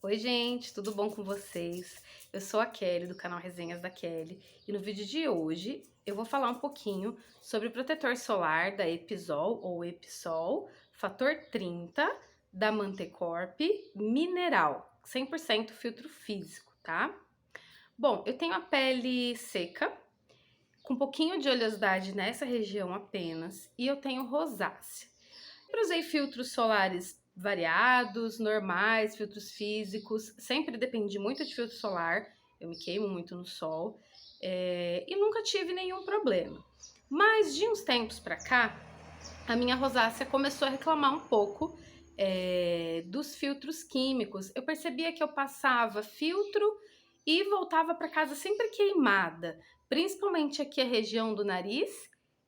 Oi gente, tudo bom com vocês? Eu sou a Kelly do canal Resenhas da Kelly e no vídeo de hoje eu vou falar um pouquinho sobre o protetor solar da Episol ou Episol Fator 30 da Mantecorp Mineral, 100% filtro físico, tá? Bom, eu tenho a pele seca, com um pouquinho de oleosidade nessa região apenas e eu tenho rosácea. Eu usei filtros solares variados, normais, filtros físicos, sempre dependi muito de filtro solar, eu me queimo muito no sol, e nunca tive nenhum problema. Mas de uns tempos pra cá, a minha rosácea começou a reclamar um pouco dos filtros químicos. Eu percebia que eu passava filtro e voltava para casa sempre queimada, principalmente aqui a região do nariz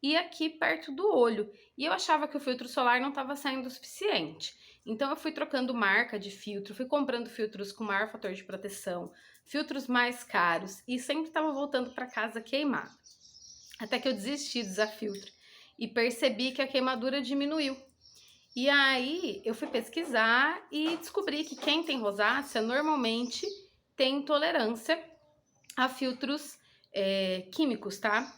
e aqui perto do olho. E eu achava que o filtro solar não estava saindo o suficiente. Então eu fui trocando marca de filtro, fui comprando filtros com maior fator de proteção, filtros mais caros e sempre estava voltando para casa queimada. Até que eu desisti de usar filtro e percebi que a queimadura diminuiu. E aí eu fui pesquisar e descobri que quem tem rosácea normalmente tem intolerância a filtros químicos, tá?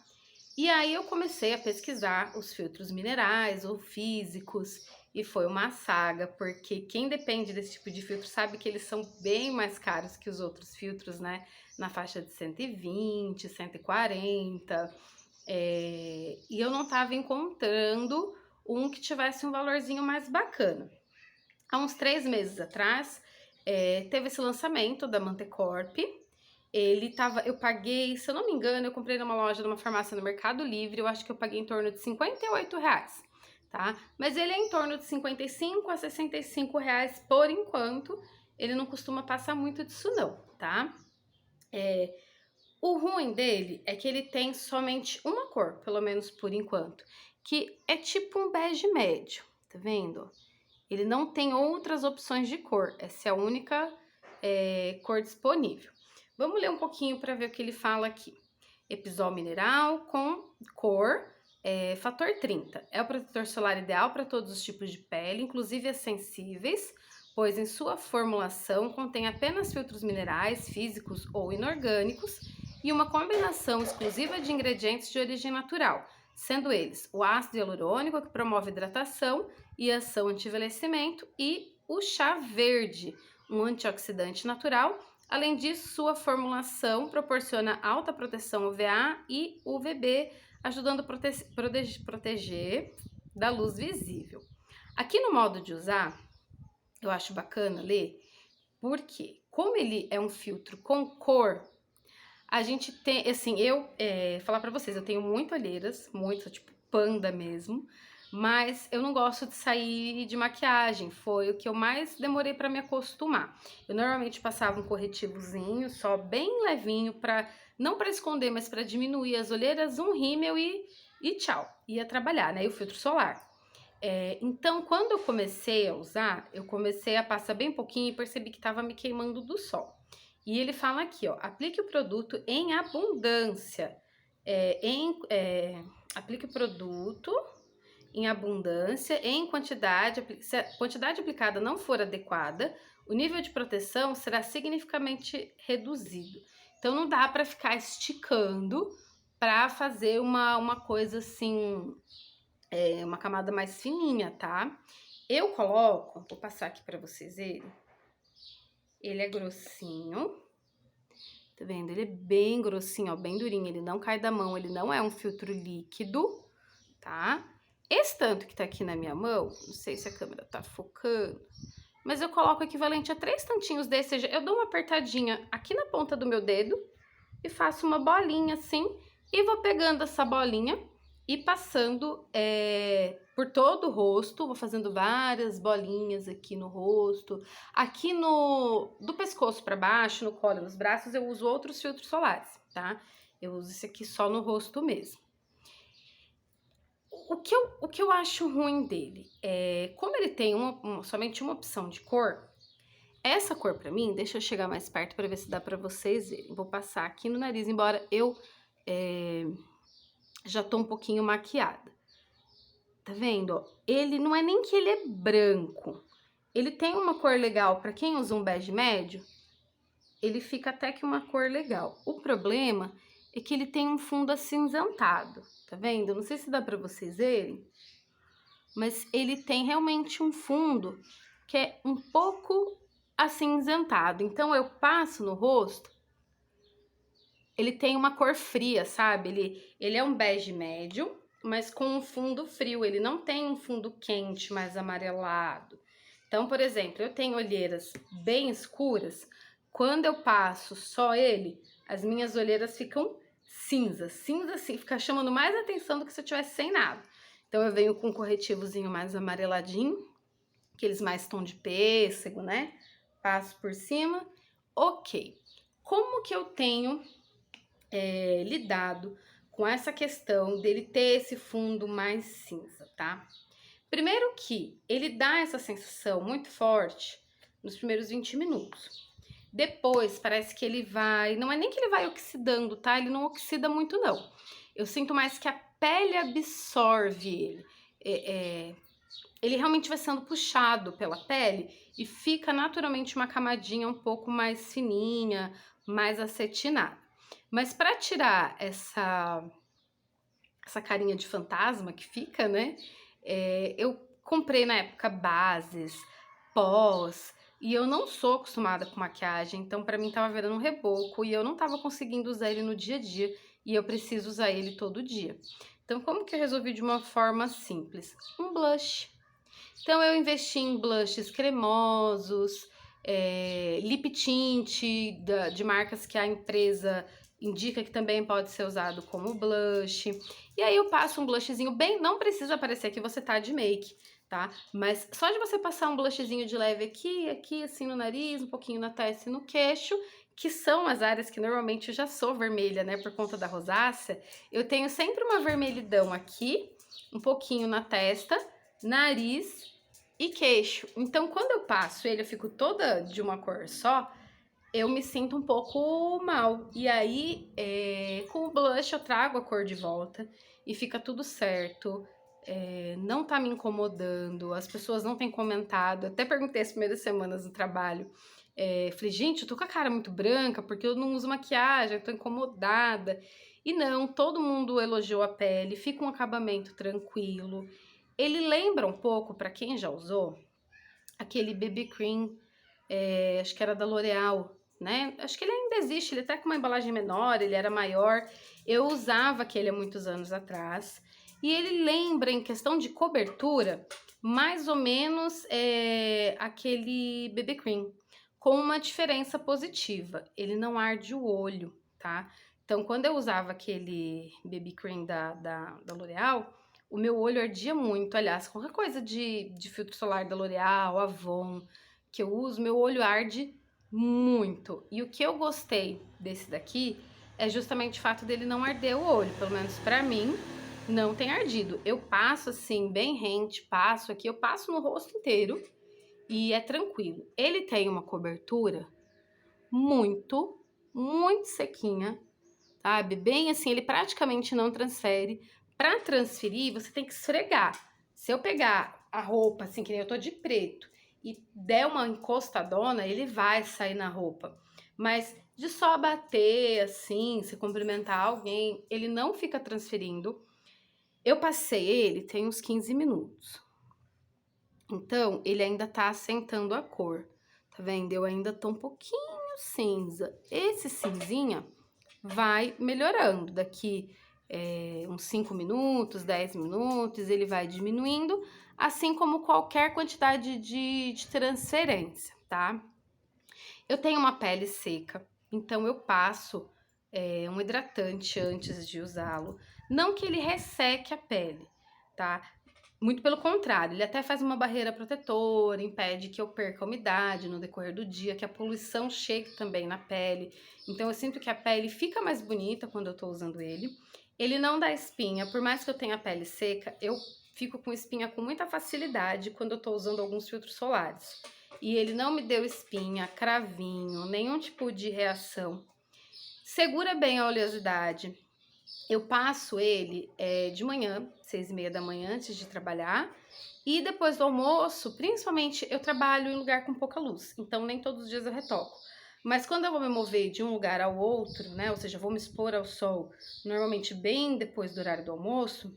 E aí eu comecei a pesquisar os filtros minerais ou físicos e foi uma saga, porque quem depende desse tipo de filtro sabe que eles são bem mais caros que os outros filtros, né? Na faixa de 120, 140. E eu não estava encontrando um que tivesse um valorzinho mais bacana. Há uns 3 meses atrás, teve esse lançamento da Mantecorp. Eu paguei, se eu não me engano, eu comprei numa loja, numa farmácia no Mercado Livre, eu acho que eu paguei em torno de R$ 58, tá? Mas ele é em torno de 55 a 65 reais por enquanto, ele não costuma passar muito disso não, tá? O ruim dele é que ele tem somente uma cor, pelo menos por enquanto, que é tipo um bege médio, tá vendo? Ele não tem outras opções de cor, essa é a única cor disponível. Vamos ler um pouquinho para ver o que ele fala aqui. Episol mineral com cor fator 30. É o protetor solar ideal para todos os tipos de pele, inclusive as sensíveis, pois em sua formulação contém apenas filtros minerais, físicos ou inorgânicos e uma combinação exclusiva de ingredientes de origem natural, sendo eles o ácido hialurônico, que promove hidratação e ação anti-envelhecimento, e o chá verde, um antioxidante natural. Além disso, sua formulação proporciona alta proteção UVA e UVB, ajudando a proteger da luz visível. Aqui no modo de usar, eu acho bacana ler, porque como ele é um filtro com cor, a gente tem, assim, falar pra vocês, eu tenho muito olheiras, muito, tipo, panda mesmo, mas eu não gosto de sair de maquiagem, foi o que eu mais demorei pra me acostumar. Eu normalmente passava um corretivozinho, só bem levinho, não pra esconder, mas pra diminuir as olheiras, um rímel e tchau, ia trabalhar, né, e o filtro solar. Então, quando eu comecei a usar, eu comecei a passar bem pouquinho e percebi que tava me queimando do sol. E ele fala aqui, ó, aplique o produto em abundância. Aplique o produto em abundância, em quantidade. Se a quantidade aplicada não for adequada, o nível de proteção será significativamente reduzido. Então, não dá para ficar esticando para fazer uma coisa assim, uma camada mais fininha, tá? Eu coloco, vou passar aqui para vocês verem. Ele é grossinho, tá vendo? Ele é bem grossinho, ó, bem durinho, ele não cai da mão, ele não é um filtro líquido, tá? Esse tanto que tá aqui na minha mão, não sei se a câmera tá focando, mas eu coloco o equivalente a 3 tantinhos desse, ou seja, eu dou uma apertadinha aqui na ponta do meu dedo e faço uma bolinha assim, e vou pegando essa bolinha e passando por todo o rosto, vou fazendo várias bolinhas aqui no rosto. Aqui do pescoço para baixo, no colo, nos braços, eu uso outros filtros solares, tá? Eu uso esse aqui só no rosto mesmo. O que eu acho ruim dele como ele tem somente uma opção de cor, essa cor pra mim, deixa eu chegar mais perto pra ver se dá pra vocês verem. Vou passar aqui no nariz, embora eu já tô um pouquinho maquiada. Tá vendo? Ó? Ele não é nem que ele é branco. Ele tem uma cor legal para quem usa um bege médio, ele fica até que uma cor legal. O problema é que ele tem um fundo acinzentado, tá vendo? Eu não sei se dá para vocês verem, mas ele tem realmente um fundo que é um pouco acinzentado. Então eu passo no rosto, ele tem uma cor fria, sabe? Ele é um bege médio, mas com um fundo frio. Ele não tem um fundo quente, mais amarelado. Então, por exemplo, eu tenho olheiras bem escuras. Quando eu passo só ele, as minhas olheiras ficam cinzas. Cinza assim, fica chamando mais atenção do que se eu tivesse sem nada. Então eu venho com um corretivozinho mais amareladinho, aqueles mais tom de pêssego, né? Passo por cima. Ok. Como que eu tenho lidado com essa questão dele ter esse fundo mais cinza, tá? Primeiro que ele dá essa sensação muito forte nos primeiros 20 minutos. Depois parece que ele vai, não é nem que ele vai oxidando, tá? Ele não oxida muito não. Eu sinto mais que a pele absorve ele. Ele realmente vai sendo puxado pela pele e fica naturalmente uma camadinha um pouco mais fininha, mais acetinada. Mas para tirar essa carinha de fantasma que fica, né? Eu comprei na época bases, pós, e eu não sou acostumada com maquiagem, então para mim tava virando um reboco e eu não tava conseguindo usar ele no dia a dia e eu preciso usar ele todo dia. Então como que eu resolvi de uma forma simples? Um blush. Então eu investi em blushes cremosos, lip tint de marcas que a empresa indica que também pode ser usado como blush. E aí eu passo um blushzinho bem, não precisa parecer que você tá de make, tá? Mas só de você passar um blushzinho de leve aqui assim no nariz, um pouquinho na testa e no queixo, que são as áreas que normalmente eu já sou vermelha, né, por conta da rosácea, eu tenho sempre uma vermelhidão aqui, um pouquinho na testa, nariz e queixo. Então, quando eu passo ele, eu fico toda de uma cor só, eu me sinto um pouco mal. E aí, com o blush eu trago a cor de volta e fica tudo certo. Não tá me incomodando, as pessoas não têm comentado. Até perguntei as primeiras semanas no trabalho. Falei, gente, eu tô com a cara muito branca porque eu não uso maquiagem, eu tô incomodada. E não, todo mundo elogiou a pele, fica um acabamento tranquilo. Ele lembra um pouco, para quem já usou, aquele BB Cream, acho que era da L'Oreal, né? Acho que ele ainda existe, ele tá com uma embalagem menor, ele era maior. Eu usava aquele há muitos anos atrás. E ele lembra, em questão de cobertura, mais ou menos aquele BB Cream, com uma diferença positiva. Ele não arde o olho, tá? Então, quando eu usava aquele BB Cream da L'Oreal, o meu olho ardia muito. Aliás, qualquer coisa de filtro solar da L'Oreal, Avon, que eu uso, meu olho arde muito. E o que eu gostei desse daqui é justamente o fato dele não arder o olho. Pelo menos pra mim, não tem ardido. Eu passo assim, bem rente, passo aqui, eu passo no rosto inteiro e é tranquilo. Ele tem uma cobertura muito, muito sequinha, sabe? Bem assim, ele praticamente não transfere. Para transferir, você tem que esfregar. Se eu pegar a roupa, assim, que nem eu tô de preto, e der uma encostadona, ele vai sair na roupa. Mas de só bater, assim, se cumprimentar alguém, ele não fica transferindo. Eu passei ele tem uns 15 minutos. Então, ele ainda tá assentando a cor. Tá vendo? Eu ainda tô um pouquinho cinza. Esse cinzinha vai melhorando. Daqui uns 5 minutos, 10 minutos, ele vai diminuindo, assim como qualquer quantidade de transferência, tá? Eu tenho uma pele seca, então eu passo um hidratante antes de usá-lo. Não que ele resseque a pele, tá? Muito pelo contrário, ele até faz uma barreira protetora, impede que eu perca a umidade no decorrer do dia, que a poluição chegue também na pele. Então eu sinto que a pele fica mais bonita quando eu tô usando ele. Ele não dá espinha, por mais que eu tenha a pele seca, eu fico com espinha com muita facilidade quando eu tô usando alguns filtros solares. E ele não me deu espinha, cravinho, nenhum tipo de reação. Segura bem a oleosidade. Eu passo ele de manhã, 6h30 da manhã, antes de trabalhar, E depois do almoço, principalmente, eu trabalho em lugar com pouca luz, então nem todos os dias eu retoco. Mas quando eu vou me mover de um lugar ao outro, né, ou seja, vou me expor ao sol, normalmente bem depois do horário do almoço,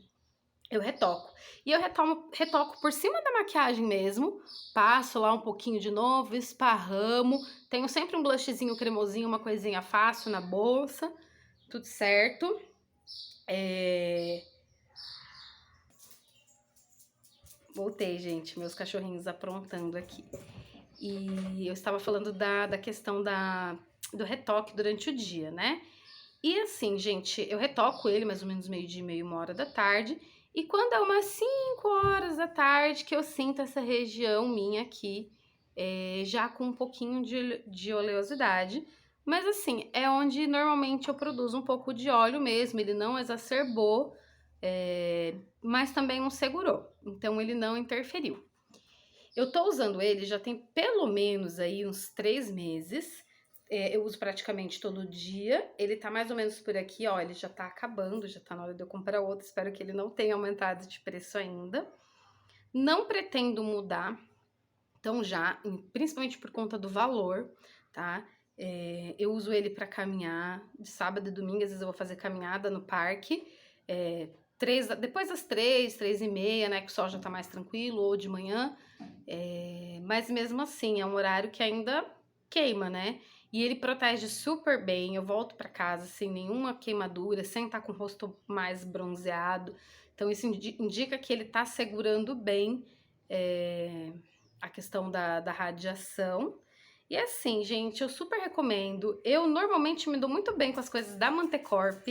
eu retoco. E eu retoco por cima da maquiagem mesmo, passo lá um pouquinho de novo, esparramo, tenho sempre um blushzinho cremosinho, uma coisinha fácil na bolsa, tudo certo. Voltei, gente, meus cachorrinhos aprontando aqui. E eu estava falando da questão do retoque durante o dia, né? E assim, gente, eu retoco ele mais ou menos meio-dia, meia, 1 hora da tarde. E quando é umas 5 horas da tarde que eu sinto essa região minha aqui, já com um pouquinho de oleosidade. Mas assim, é onde normalmente eu produzo um pouco de óleo mesmo, ele não exacerbou, mas também não segurou, então ele não interferiu. Eu tô usando ele já tem pelo menos aí uns 3 meses, eu uso praticamente todo dia, ele tá mais ou menos por aqui, ó, ele já tá acabando, já tá na hora de eu comprar outro, espero que ele não tenha aumentado de preço ainda. Não pretendo mudar, então já, principalmente por conta do valor, tá? Eu uso ele para caminhar de sábado e domingo, às vezes eu vou fazer caminhada no parque, depois das 3, 3h30, né, que o sol já tá mais tranquilo, ou de manhã, mas mesmo assim, é um horário que ainda queima, né? E ele protege super bem, eu volto para casa sem nenhuma queimadura, sem estar com o rosto mais bronzeado, então isso indica que ele tá segurando bem, a questão da radiação. E assim, gente, eu super recomendo. Eu normalmente me dou muito bem com as coisas da Mantecorp.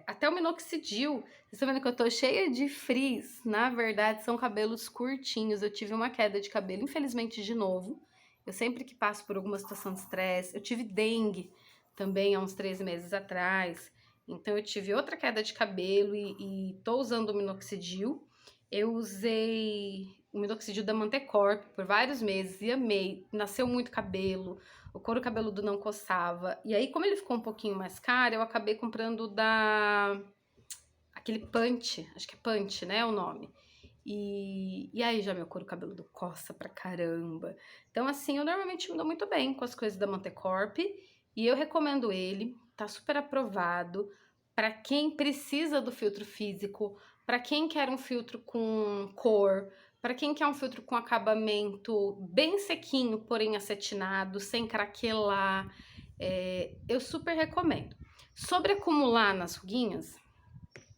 Até o minoxidil. Vocês estão vendo que eu tô cheia de frizz. Na verdade, são cabelos curtinhos. Eu tive uma queda de cabelo, infelizmente, de novo. Eu sempre que passo por alguma situação de estresse. Eu tive dengue também há uns 3 meses atrás. Então, eu tive outra queda de cabelo e tô usando o minoxidil. Eu usei o minoxidil da Mantecorp por vários meses e amei. Nasceu muito cabelo, o couro cabeludo não coçava. E aí, como ele ficou um pouquinho mais caro, eu acabei comprando aquele Punch, acho que é Punch, né, o nome. E aí já meu couro cabeludo coça pra caramba. Então, assim, eu normalmente me dou muito bem com as coisas da Mantecorp e eu recomendo ele, tá super aprovado para quem precisa do filtro físico, para quem quer um filtro com cor, para quem quer um filtro com acabamento bem sequinho, porém acetinado, sem craquelar, eu super recomendo. Sobre acumular nas ruguinhas,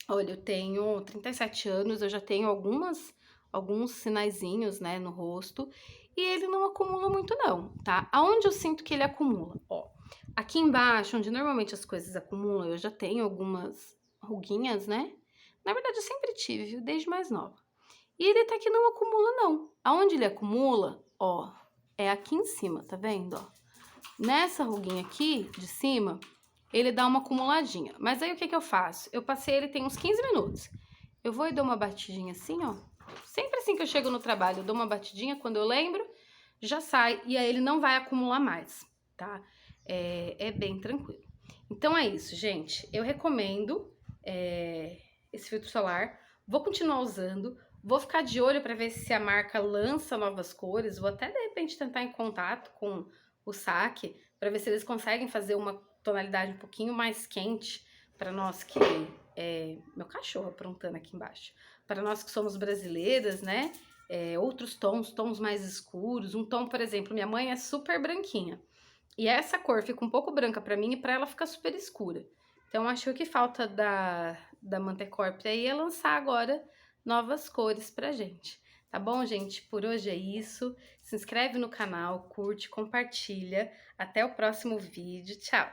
olha, eu tenho 37 anos, eu já tenho alguns sinaizinhos, né, no rosto, e ele não acumula muito não, tá? Aonde eu sinto que ele acumula? Ó, aqui embaixo, onde normalmente as coisas acumulam, eu já tenho algumas ruguinhas, né? Na verdade, eu sempre tive, viu? Desde mais nova. E ele até que não acumula, não. Aonde ele acumula, ó, é aqui em cima, tá vendo, ó? Nessa ruguinha aqui, de cima, ele dá uma acumuladinha. Mas aí, o que que eu faço? Eu passei ele tem uns 15 minutos. Eu vou e dou uma batidinha assim, ó. Sempre assim que eu chego no trabalho, eu dou uma batidinha, quando eu lembro, já sai. E aí, ele não vai acumular mais, tá? É bem tranquilo. Então, é isso, gente. Eu recomendo esse filtro solar. Vou continuar usando. Vou ficar de olho para ver se a marca lança novas cores. Vou até, de repente, tentar em contato com o Saque para ver se eles conseguem fazer uma tonalidade um pouquinho mais quente para nós que... meu cachorro aprontando aqui embaixo. Para nós que somos brasileiras, né? Outros tons mais escuros. Um tom, por exemplo, minha mãe é super branquinha. E essa cor fica um pouco branca para mim e para ela fica super escura. Então, acho que o que falta da Mantecorp aí é lançar agora novas cores pra gente. Tá bom, gente? Por hoje é isso. Se inscreve no canal, curte, compartilha. Até o próximo vídeo. Tchau!